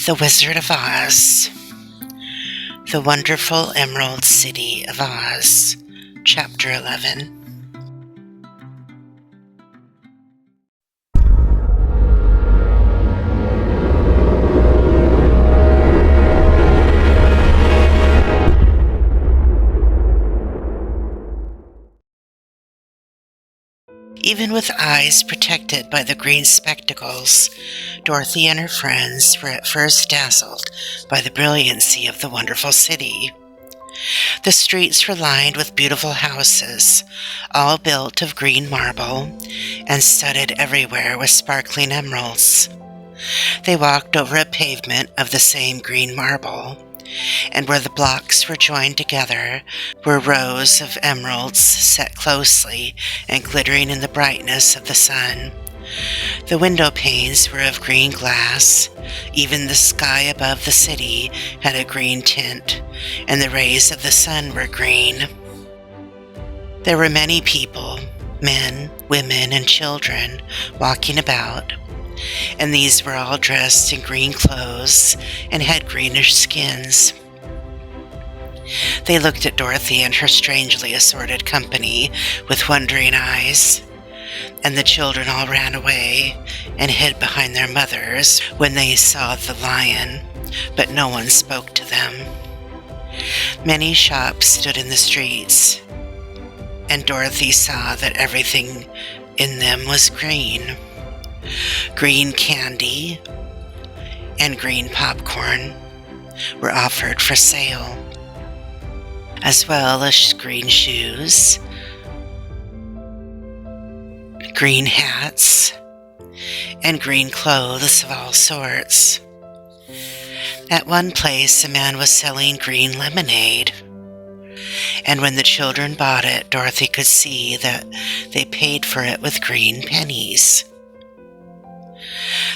The Wizard of Oz. The Wonderful Emerald City of Oz. Chapter 11. Even with eyes protected by the green spectacles, Dorothy and her friends were at first dazzled by the brilliancy of the wonderful city. The streets were lined with beautiful houses, all built of green marble and studded everywhere with sparkling emeralds. They walked over a pavement of the same green marble, and where the blocks were joined together were rows of emeralds set closely and glittering in the brightness of the sun. The window panes were of green glass. Even the sky above the city had a green tint, and the rays of the sun were green. There were many people, men, women, and children, walking about, and these were all dressed in green clothes and had greenish skins. They looked at Dorothy and her strangely assorted company with wondering eyes, and the children all ran away and hid behind their mothers when they saw the lion, but no one spoke to them. Many shops stood in the streets, and Dorothy saw that everything in them was green. Green candy and green popcorn were offered for sale, as well as green shoes, green hats, and green clothes of all sorts. At one place, a man was selling green lemonade, and when the children bought it, Dorothy could see that they paid for it with green pennies.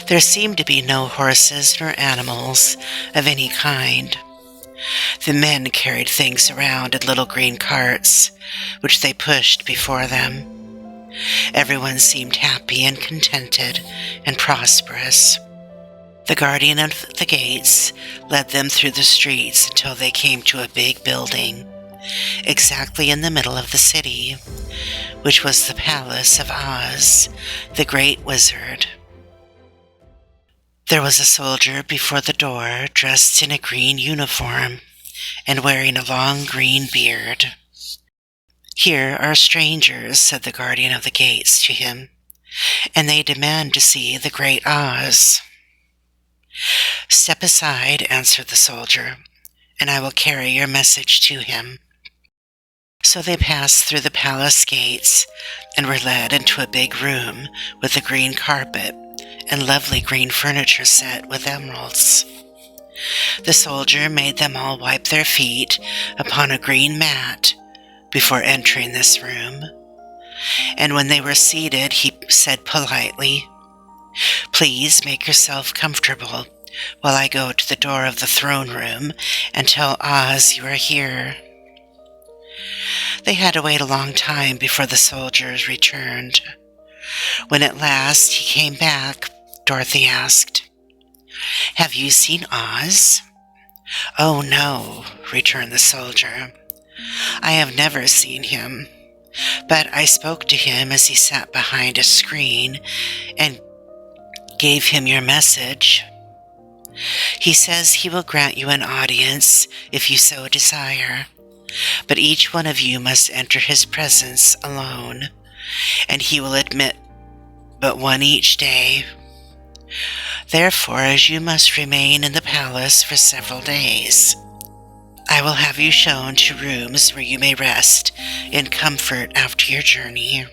There seemed to be no horses nor animals of any kind. The men carried things around in little green carts, which they pushed before them. Everyone seemed happy and contented and prosperous. The guardian of the gates led them through the streets until they came to a big building, exactly in the middle of the city, which was the Palace of Oz, the Great Wizard. There was a soldier before the door, dressed in a green uniform and wearing a long green beard. "Here are strangers," said the guardian of the gates to him, "and they demand to see the Great Oz." "Step aside," answered the soldier, "and I will carry your message to him." So they passed through the palace gates and were led into a big room with a green carpet and lovely green furniture set with emeralds. The soldier made them all wipe their feet upon a green mat before entering this room, and when they were seated, he said politely, "Please make yourself comfortable while I go to the door of the throne room and tell Oz you are here." They had to wait a long time before the soldiers returned. When at last he came back, Dorothy asked, "Have you seen Oz?" "Oh, no," returned the soldier. "I have never seen him, but I spoke to him as he sat behind a screen and gave him your message. He says he will grant you an audience if you so desire, but each one of you must enter his presence alone, and he will admit but one each day. Therefore, as you must remain in the palace for several days, I will have you shown to rooms where you may rest in comfort after your journey."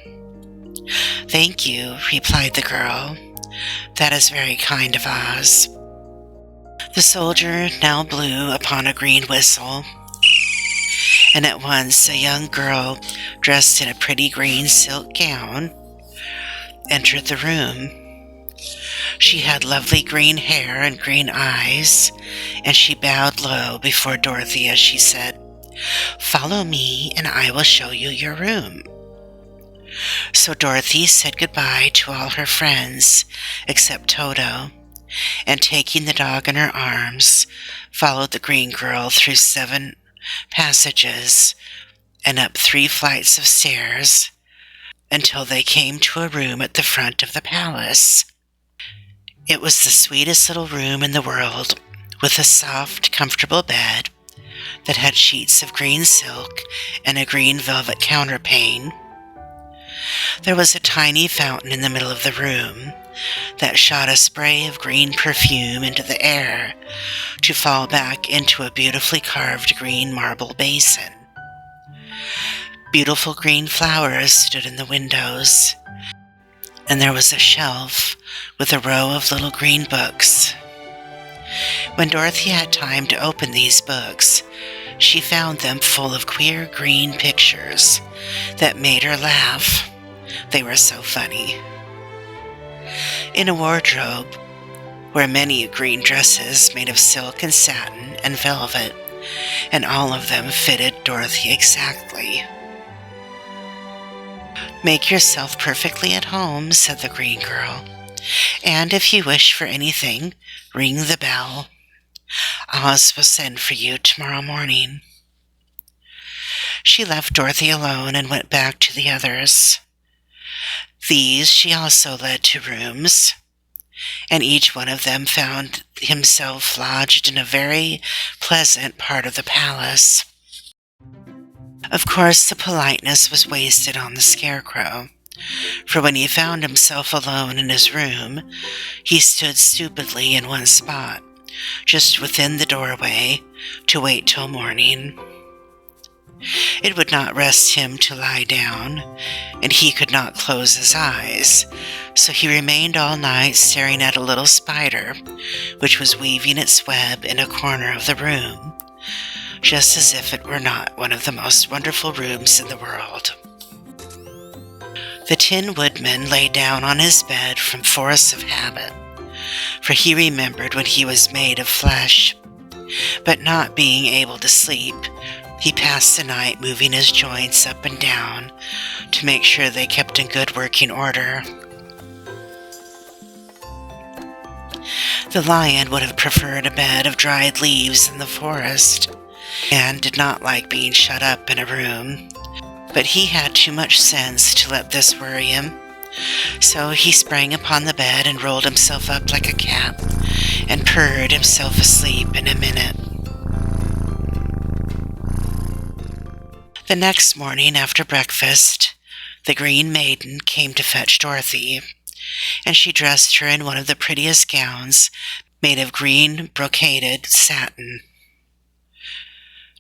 "Thank you," replied the girl. "That is very kind of Oz." The soldier now blew upon a green whistle, and at once a young girl dressed in a pretty green silk gown entered the room. She had lovely green hair and green eyes, and she bowed low before Dorothy as she said, "Follow me, and I will show you your room." So Dorothy said goodbye to all her friends, except Toto, and taking the dog in her arms, followed the green girl through 7 passages and up 3 flights of stairs until they came to a room at the front of the palace. It was the sweetest little room in the world, with a soft, comfortable bed that had sheets of green silk and a green velvet counterpane. There was a tiny fountain in the middle of the room that shot a spray of green perfume into the air to fall back into a beautifully carved green marble basin. Beautiful green flowers stood in the windows, and there was a shelf with a row of little green books. When Dorothy had time to open these books, she found them full of queer green pictures that made her laugh. They were so funny. In a wardrobe were many green dresses made of silk and satin and velvet, and all of them fitted Dorothy exactly. "Make yourself perfectly at home," said the green girl, "and if you wish for anything, ring the bell. Oz will send for you tomorrow morning." She left Dorothy alone and went back to the others. These she also led to rooms, and each one of them found himself lodged in a very pleasant part of the palace. Of course, the politeness was wasted on the Scarecrow, for when he found himself alone in his room, he stood stupidly in one spot, just within the doorway, to wait till morning. It would not rest him to lie down, and he could not close his eyes, so he remained all night staring at a little spider, which was weaving its web in a corner of the room, just as if it were not one of the most wonderful rooms in the world. The Tin Woodman lay down on his bed from force of habit, for he remembered when he was made of flesh, but not being able to sleep, he passed the night moving his joints up and down to make sure they kept in good working order. The Lion would have preferred a bed of dried leaves in the forest, and did not like being shut up in a room, but he had too much sense to let this worry him, so he sprang upon the bed and rolled himself up like a cat, and purred himself asleep in a minute. The next morning after breakfast, the Green Maiden came to fetch Dorothy, and she dressed her in one of the prettiest gowns made of green brocaded satin.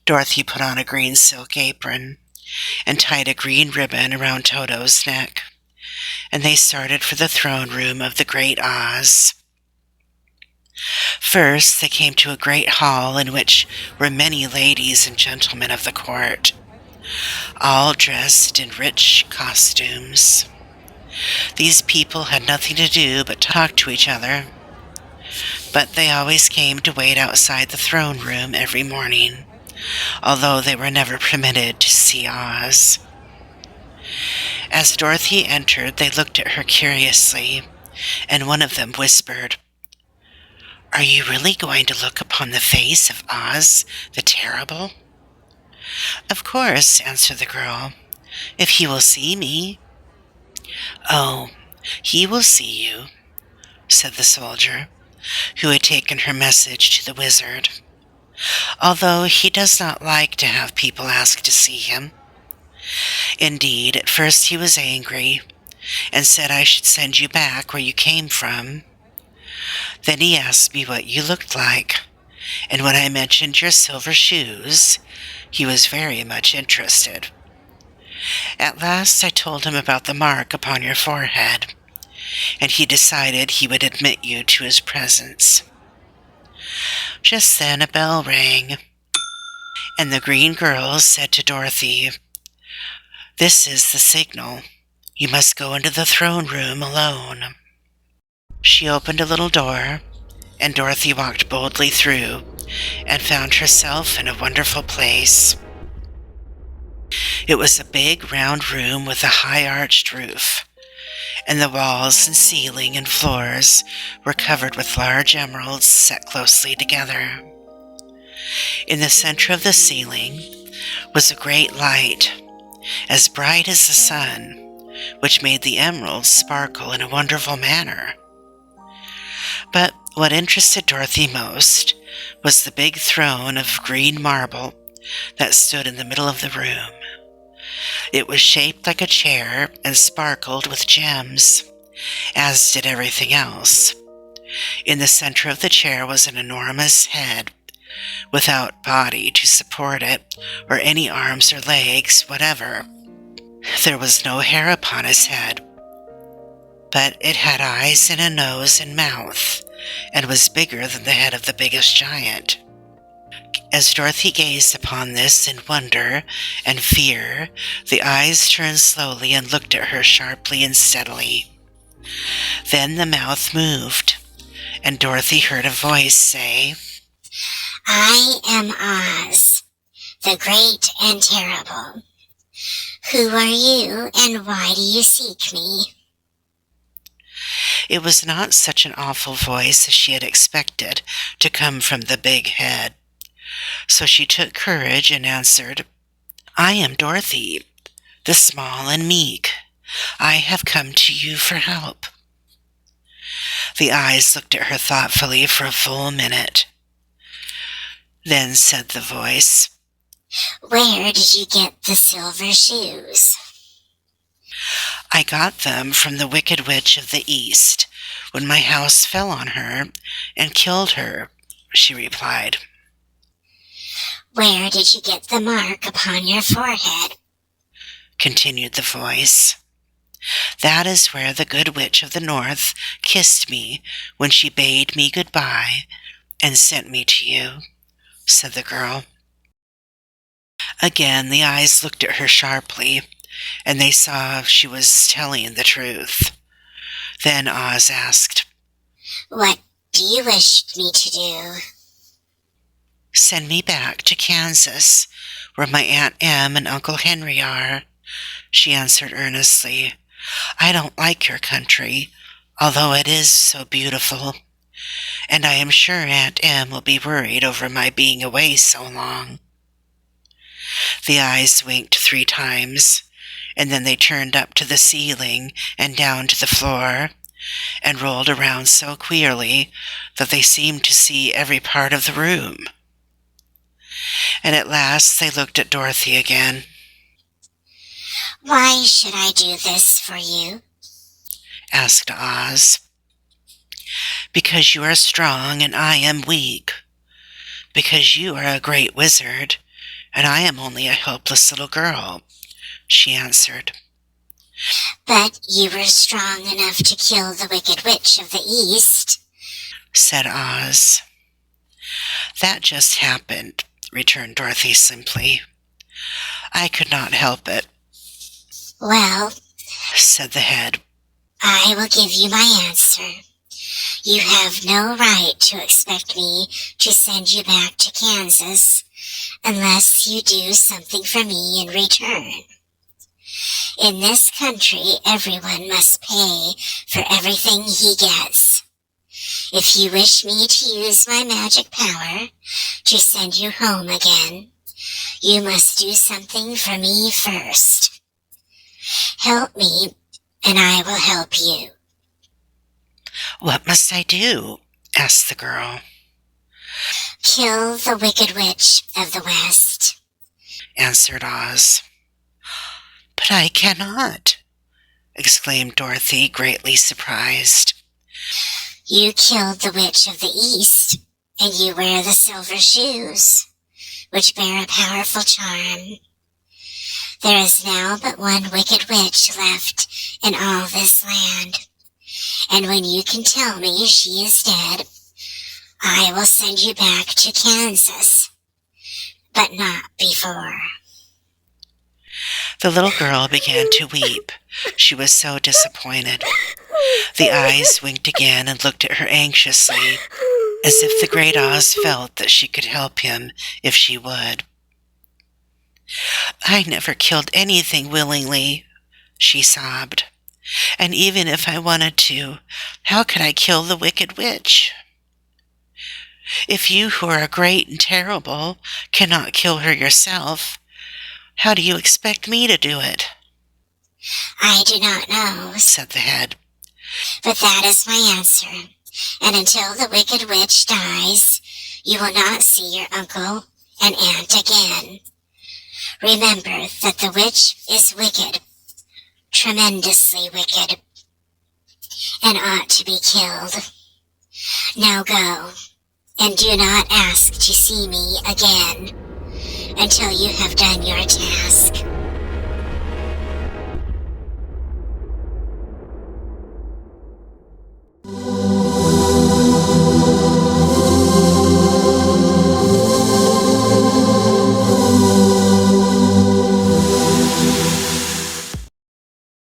Dorothy put on a green silk apron and tied a green ribbon around Toto's neck, and they started for the throne room of the great Oz. First, they came to a great hall in which were many ladies and gentlemen of the court, all dressed in rich costumes. These people had nothing to do but talk to each other, but they always came to wait outside the throne room every morning, although they were never permitted to see Oz. As Dorothy entered, they looked at her curiously, and one of them whispered, "Are you really going to look upon the face of Oz the Terrible?" "Of course," answered the girl, "if he will see me." "Oh, he will see you," said the soldier, who had taken her message to the wizard, "although he does not like to have people ask to see him. Indeed, at first he was angry, and said I should send you back where you came from. Then he asked me what you looked like, and when I mentioned your silver shoes, he was very much interested. At last I told him about the mark upon your forehead, and he decided he would admit you to his presence." Just then a bell rang, and the green girl said to Dorothy, "This is the signal. You must go into the throne room alone." She opened a little door, and Dorothy walked boldly through and found herself in a wonderful place. It was a big round room with a high arched roof, and the walls and ceiling and floors were covered with large emeralds set closely together. In the center of the ceiling was a great light, as bright as the sun, which made the emeralds sparkle in a wonderful manner. But what interested Dorothy most was the big throne of green marble that stood in the middle of the room. It was shaped like a chair and sparkled with gems, as did everything else. In the center of the chair was an enormous head, without body to support it, or any arms or legs whatever. There was no hair upon his head, but it had eyes and a nose and mouth, and was bigger than the head of the biggest giant. As Dorothy gazed upon this in wonder and fear, the eyes turned slowly and looked at her sharply and steadily. Then the mouth moved, and Dorothy heard a voice say, "I am Oz, the great and terrible. Who are you, and why do you seek me?" It was not such an awful voice as she had expected to come from the big head. So she took courage and answered, "I am Dorothy, the small and meek. I have come to you for help." The eyes looked at her thoughtfully for a full minute. Then said the voice, "Where did you get the silver shoes?" "I got them from the Wicked Witch of the East when my house fell on her and killed her," she replied. "Where did you get the mark upon your forehead?" continued the voice. "That is where the Good Witch of the North kissed me when she bade me goodbye and sent me to you," said the girl. Again the eyes looked at her sharply, and they saw she was telling the truth. Then Oz asked, "What do you wish me to do?" "Send me back to Kansas, where my Aunt Em and Uncle Henry are," she answered earnestly. "I don't like your country, although it is so beautiful, and I am sure Aunt Em will be worried over my being away so long." The eyes winked 3 times, and then they turned up to the ceiling and down to the floor, and rolled around so queerly that they seemed to see every part of the room. And at last they looked at Dorothy again. "Why should I do this for you?" asked Oz. "Because you are strong and I am weak. Because you are a great wizard and I am only a helpless little girl," she answered. "But you were strong enough to kill the Wicked Witch of the East," said Oz. "That just happened," returned Dorothy simply. "I could not help it." "Well," said the head, "I will give you my answer. You have no right to expect me to send you back to Kansas unless you do something for me in return. In this country, everyone must pay for everything he gets. If you wish me to use my magic power to send you home again, you must do something for me first. Help me, and I will help you." "What must I do?" asked the girl. "Kill the Wicked Witch of the West," answered Oz. "But I cannot," exclaimed Dorothy, greatly surprised. "You killed the Witch of the East, and you wear the silver shoes, which bear a powerful charm. There is now but one Wicked Witch left in all this land, and when you can tell me she is dead, I will send you back to Kansas, but not before." The little girl began to weep. She was so disappointed. The eyes winked again and looked at her anxiously, as if the great Oz felt that she could help him if she would. "I never killed anything willingly," she sobbed. And even if I wanted to, how could I kill the wicked witch? If you, who are great and terrible, cannot kill her yourself, how do you expect me to do it? I do not know, said the head. But that is my answer. And until the wicked witch dies, you will not see your uncle and aunt again. Remember that the witch is wicked, tremendously wicked, and ought to be killed. Now go, and do not ask to see me again until you have done your task.